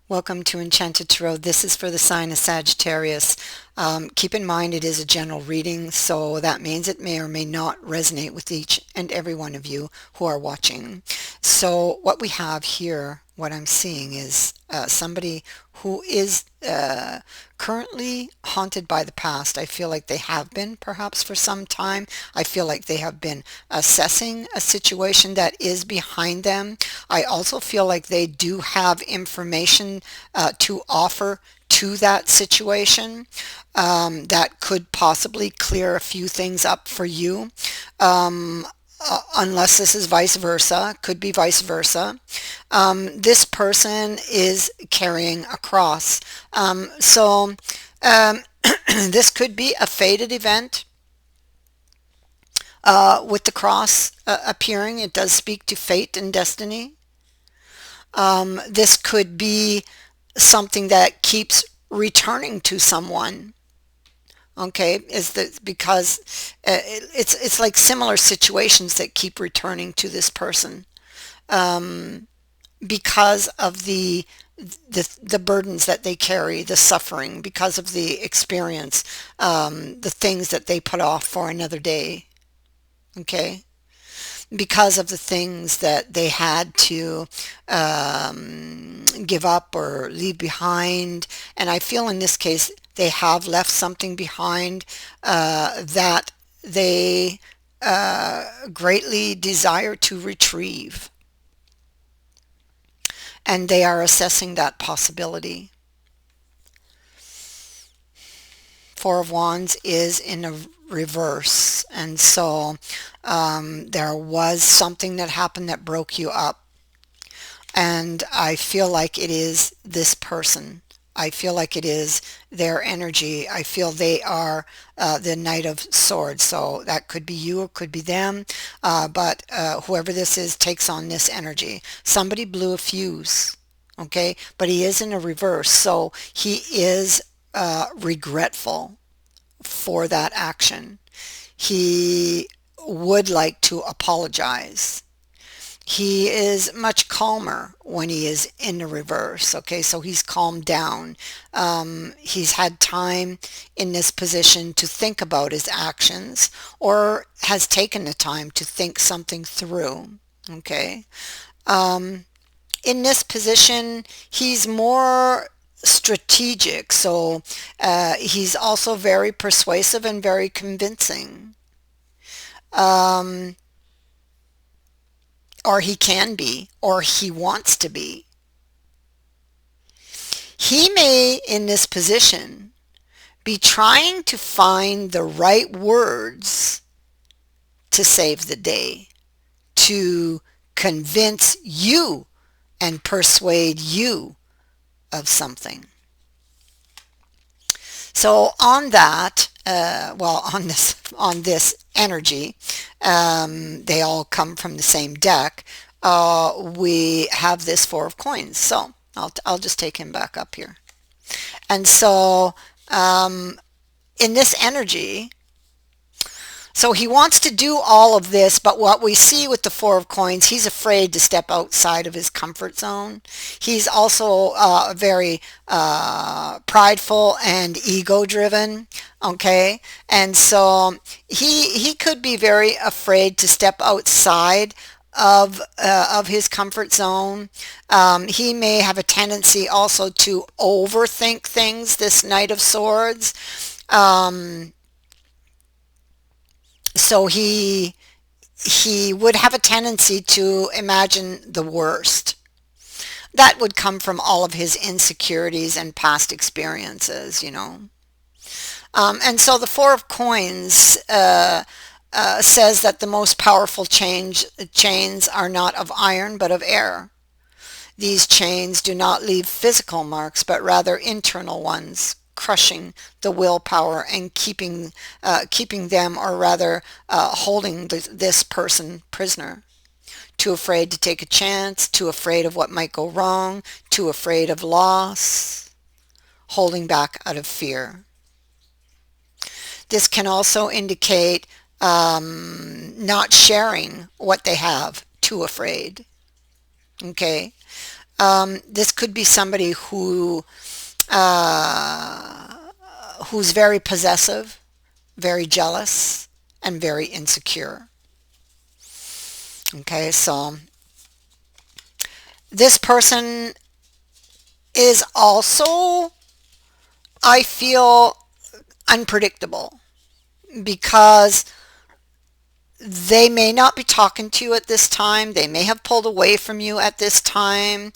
Welcome to Enchanted Tarot. This is for the sign of Sagittarius. Keep in mind it is a general reading, so that means it may or may not resonate with each and every one of you who are watching. So what we have here, what I'm seeing is somebody who is currently haunted by the past. I feel like they have been perhaps for some time. I feel like they have been assessing a situation that is behind them. I also feel like they do have information to offer to that situation that could possibly clear a few things up for you. Unless this is vice versa, could be vice versa. This person is carrying a cross. So this could be a fated event with the cross appearing. It does speak to fate and destiny. This could be something that keeps returning to someone. Okay, is that because it's like similar situations that keep returning to this person because of the burdens that they carry, the suffering, because of the experience, the things that they put off for another day. Okay, because of the things that they had to give up or leave behind. And I feel in this case they have left something behind that they greatly desire to retrieve. And they are assessing that possibility. Four of Wands is in a reverse, and so there was something that happened that broke you up, and I feel like it is this person. I feel like it is their energy. I feel they are the Knight of Swords, so that could be you, it could be them, but whoever this is takes on this energy. Somebody blew a fuse, okay, but he is in a reverse, so he is regretful for that action. He would like to apologize. He is much calmer when he is in the reverse. Okay, so he's calmed down. He's had time in this position to think about his actions, or has taken the time to think something through. Okay. In this position, he's more strategic, so he's also very persuasive and very convincing. Um, or he can be, or he wants to be. He may, in this position, be trying to find the right words to save the day, to convince you and persuade you of something. So on that, on this energy, they all come from the same deck. We have this Four of Coins. So I'll just take him back up here. And so in this energy, so he wants to do all of this, but what we see with the Four of Coins, he's afraid to step outside of his comfort zone. He's also very prideful and ego-driven, okay? And so he could be very afraid to step outside of his comfort zone. He may have a tendency also to overthink things, this Knight of Swords. So he would have a tendency to imagine the worst. That would come from all of his insecurities and past experiences, you know. And so the Four of Coins says that the most powerful chains are not of iron but of air. These chains do not leave physical marks, but rather internal ones, crushing the willpower and keeping them, or rather holding this person prisoner. Too afraid to take a chance, too afraid of what might go wrong, too afraid of loss, holding back out of fear. This can also indicate not sharing what they have, too afraid. Okay. This could be somebody who's very possessive, very jealous, and very insecure. Okay, so this person is also, I feel, unpredictable because they may not be talking to you at this time. They may have pulled away from you at this time,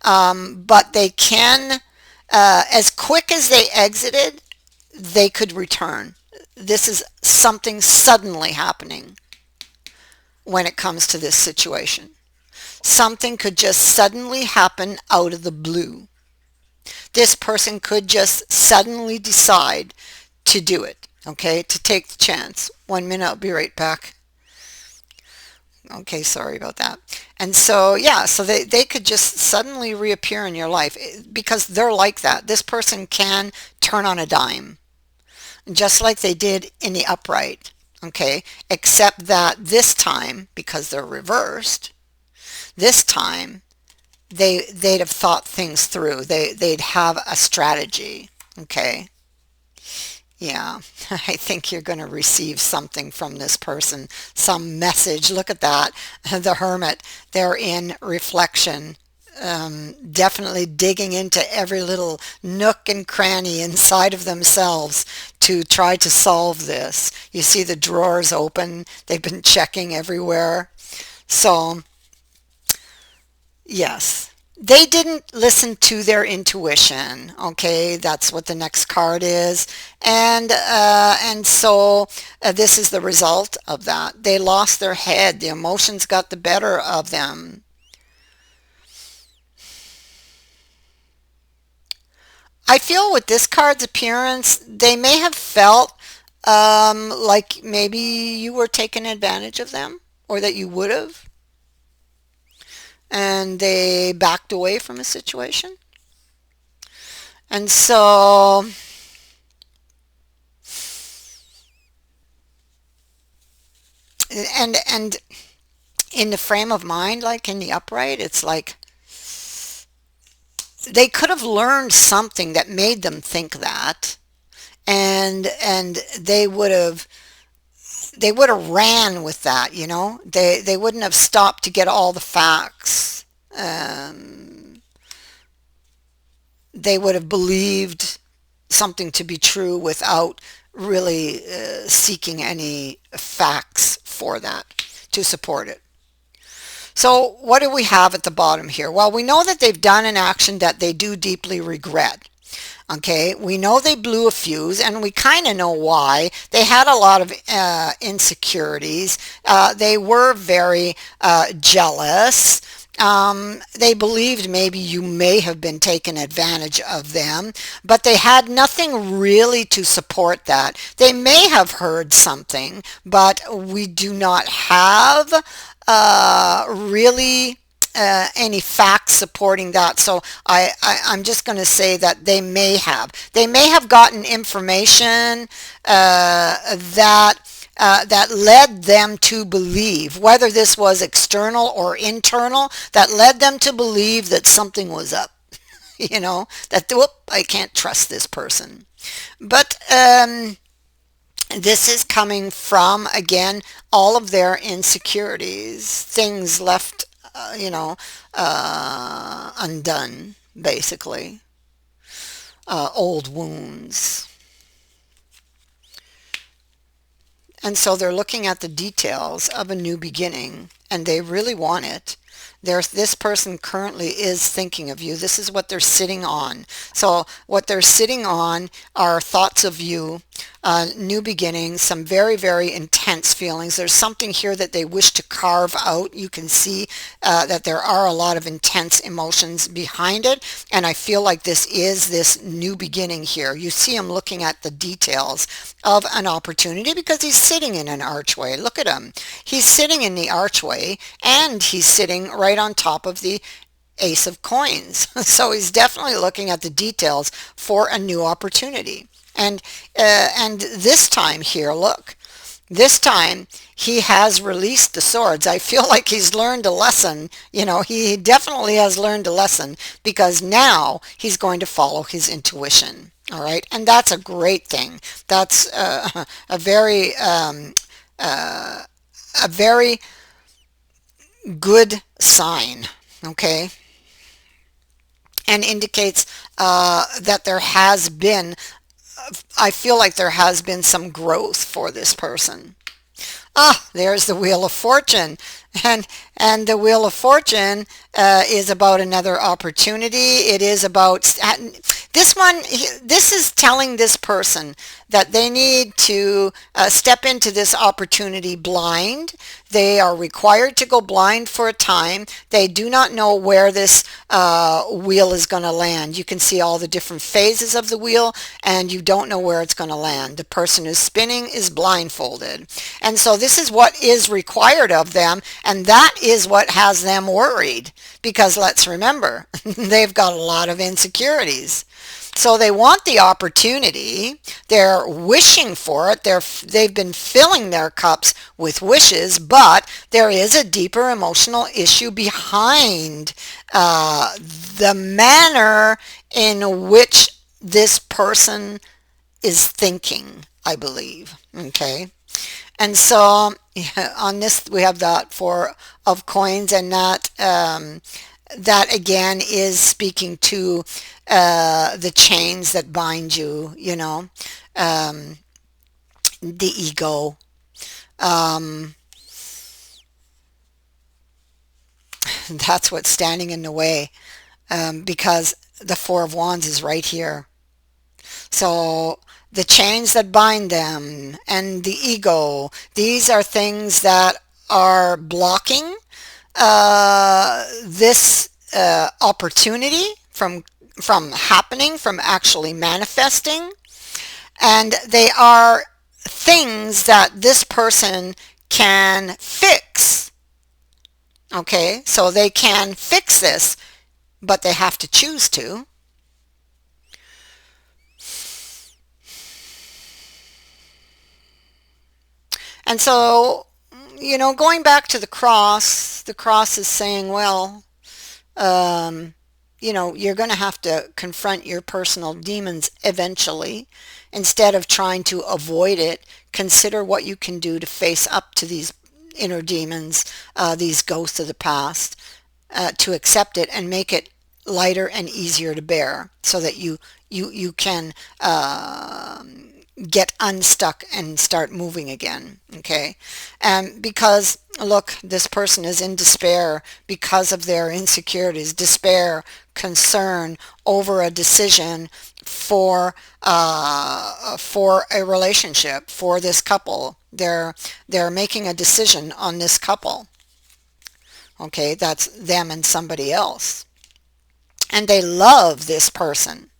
but they can, as quick as they exited, they could return. This is something suddenly happening when it comes to this situation. Something could just suddenly happen out of the blue. This person could just suddenly decide to do it, okay, to take the chance. 1 minute, I'll be right back. Okay, sorry about that. And so, yeah, so they could just suddenly reappear in your life because they're like that. This person can turn on a dime, just like they did in the upright, okay, except that this time, because they're reversed, this time they'd have thought things through. They'd have a strategy, okay. Yeah, I think you're going to receive something from this person, some message. Look at that. The Hermit, they're in reflection, definitely digging into every little nook and cranny inside of themselves to try to solve this. You see the drawers open. They've been checking everywhere. So, yes. They didn't listen to their intuition. Okay, that's what the next card is, and so this is the result of that. They lost their head. The emotions got the better of them. I feel with this card's appearance, they may have felt like maybe you were taking advantage of them, or that you would have, and they backed away from a situation. And so, and in the frame of mind, like in the upright, it's like they could have learned something that made them think that, and they would have ran with that, you know. They wouldn't have stopped to get all the facts. They would have believed something to be true without really seeking any facts for that to support it. So what do we have at the bottom here? Well, we know that they've done an action that they do deeply regret. Okay, we know they blew a fuse, and we kind of know why. They had a lot of insecurities. They were very jealous. They believed maybe you may have been taken advantage of them, but they had nothing really to support that. They may have heard something, but we do not have really any facts supporting that. So I'm just going to say that they may have gotten information that led them to believe, whether this was external or internal, that led them to believe that something was up. You know, that, whoop, I can't trust this person. But this is coming from, again, all of their insecurities, things left, undone, basically, old wounds. And so they're looking at the details of a new beginning, and they really want it. This person currently is thinking of you. This is what they're sitting on. So what they're sitting on are thoughts of you, new beginnings, some very, very intense feelings. There's something here that they wish to carve out. You can see that there are a lot of intense emotions behind it, and I feel like this is this new beginning here. You see him looking at the details of an opportunity because he's sitting in an archway. Look at him. He's sitting in the archway, and he's sitting right on top of the Ace of Coins. So he's definitely looking at the details for a new opportunity. And this time here, look, This time he has released the swords. I feel like he's learned a lesson. You know, he definitely has learned a lesson because now he's going to follow his intuition. All right. And that's a great thing. That's a very, a very good sign. Okay. And indicates that there has been, I feel like there has been some growth for this person. Ah, there's the Wheel of Fortune. And the Wheel of Fortune is about another opportunity. It is about this one. This is telling this person that they need to step into this opportunity blind. They are required to go blind for a time. They do not know where this wheel is going to land. You can see all the different phases of the wheel, and you don't know where it's going to land. The person who's spinning is blindfolded. And so this is what is required of them, and that is what has them worried, because let's remember, they've got a lot of insecurities. So they want the opportunity. They're wishing for it. They've been filling their cups with wishes, but there is a deeper emotional issue behind the manner in which this person is thinking, I believe. Okay. And so on this, we have that Four of Coins, and that again is speaking to the chains that bind you, you know, the ego. Um, that's what's standing in the way, because the Four of Wands is right here. So the chains that bind them and the ego, these are things that are blocking this opportunity from happening, from actually manifesting. And they are things that this person can fix. Okay, so they can fix this, but they have to choose to. And so, you know, going back to the cross is saying, well, um, you know, you're going to have to confront your personal demons eventually. Instead of trying to avoid it, consider what you can do to face up to these inner demons, these ghosts of the past, to accept it and make it lighter and easier to bear, so that you can get unstuck and start moving again. Okay. And because look, this person is in despair because of their insecurities, despair, concern over a decision for a relationship, for this couple. They're making a decision on this couple. Okay, that's them and somebody else, and they love this person,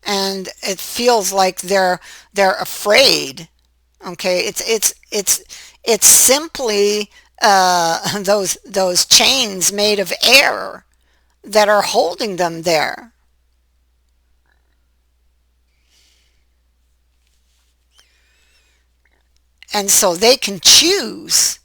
and it feels like they're afraid. Okay, it's simply those chains made of air that are holding them there. And so they can choose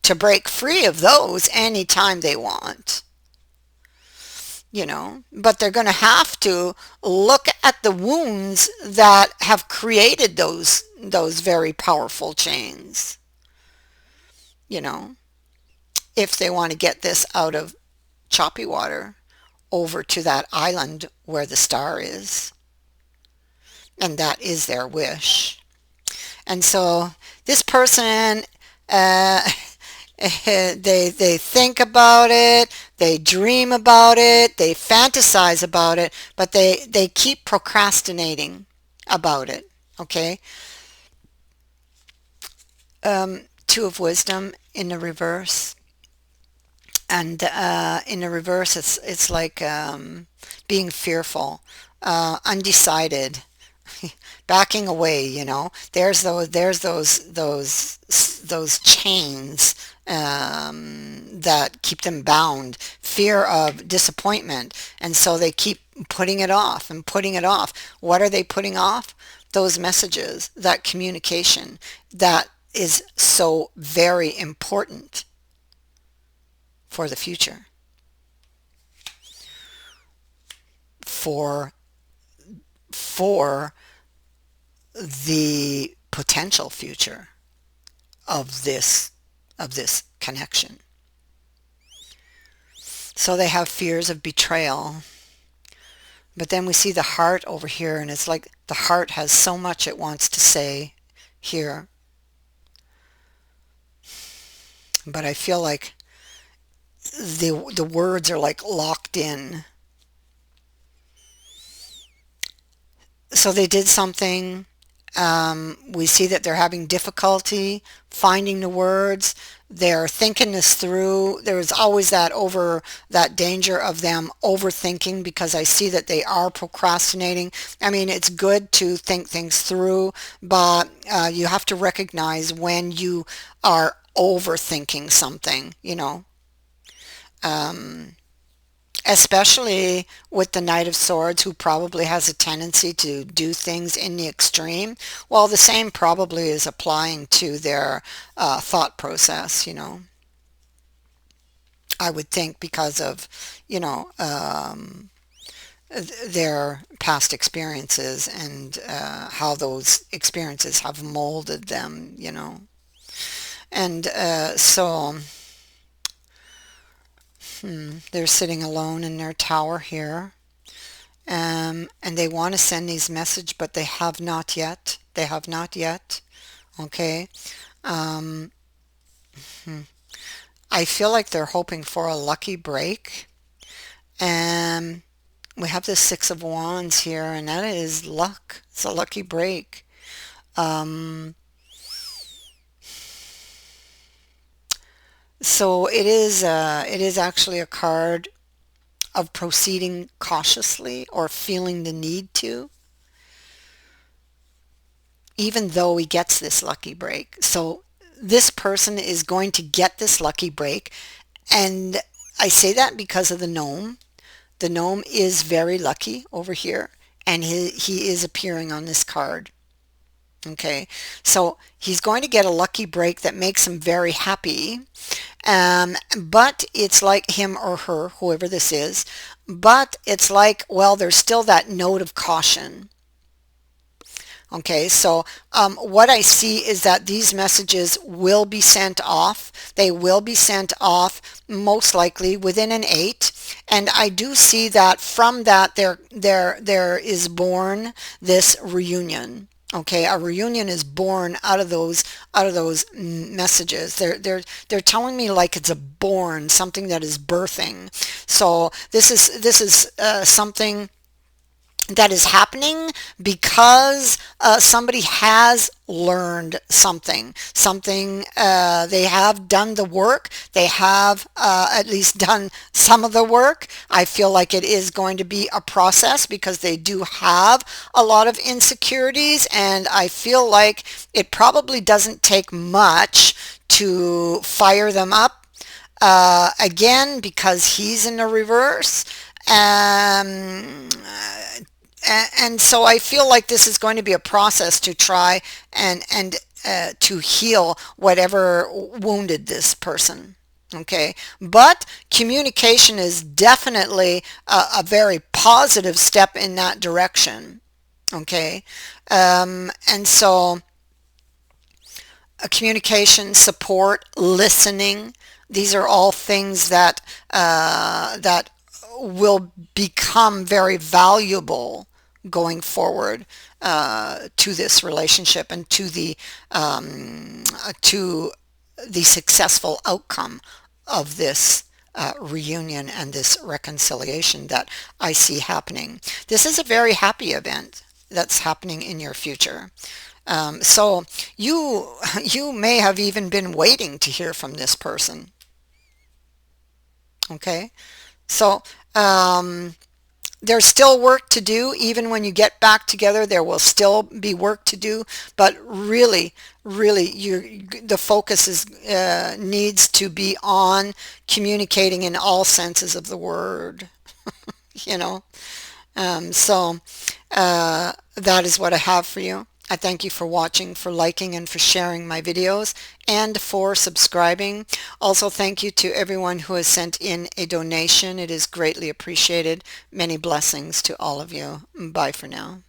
to break free of those anytime they want, you know, but they're going to have to look at the wounds that have created those very powerful chains, you know, if they want to get this out of choppy water over to that island where the star is. And that is their wish. And so this person, uh, they think about it, they dream about it, they fantasize about it, but they keep procrastinating about it. Okay. Two of Wisdom in the reverse, and in the reverse, it's like being fearful, undecided, backing away. You know, there's those chains that keep them bound, fear of disappointment, and so they keep putting it off and putting it off. What are they putting off? those messages, that communication that is so very important for the future, for for the potential future of this connection. So they have fears of betrayal. But then we see the heart over here, and it's like the heart has so much it wants to say here. But I feel like the words are like locked in. So they did something. We see that they're having difficulty finding the words. They're thinking this through. There's always that danger of them overthinking, because I see that they are procrastinating. I mean, it's good to think things through, but you have to recognize when you are overthinking something, you know. Especially with the Knight of Swords, who probably has a tendency to do things in the extreme. Well, the same probably is applying to their thought process, you know. I would think, because of, you know, their past experiences, and how those experiences have molded them, you know. And so they're sitting alone in their tower here. And they want to send these message, but they have not yet. They have not yet. Okay. Um, I feel like they're hoping for a lucky break. And we have the Six of Wands here, and that is luck. It's a lucky break. Um, so it is actually a card of proceeding cautiously, or feeling the need to, even though he gets this lucky break. So this person is going to get this lucky break. And I say that because of the gnome. The gnome is very lucky over here, and he is appearing on this card. Okay, so he's going to get a lucky break that makes him very happy. But it's like him or her, whoever this is. But it's like, well, there's still that note of caution. Okay, so what I see is that these messages will be sent off. They will be sent off most likely within an 8. And I do see that from that there is born this reunion. Okay, a reunion is born out of those messages. They're telling me like it's a born, something that is birthing. So this is something that is happening because somebody has learned something they have done the work, they have at least done some of the work. I feel like it is going to be a process, because they do have a lot of insecurities, and I feel like it probably doesn't take much to fire them up again, because he's in the reverse. um, and so I feel like this is going to be a process to try and to heal whatever wounded this person. Okay, but communication is definitely a very positive step in that direction. Okay, and so communication, support, listening. These are all things that will become very valuable going forward to this relationship, and to the successful outcome of this reunion and this reconciliation that I see happening. This is a very happy event that's happening in your future. So you may have even been waiting to hear from this person. Okay, so there's still work to do. Even when you get back together, there will still be work to do. But really, really, the focus is needs to be on communicating in all senses of the word. You know, so. That is what I have for you. I thank you for watching, for liking, and for sharing my videos, and for subscribing. Also, thank you to everyone who has sent in a donation. It is greatly appreciated. Many blessings to all of you. Bye for now.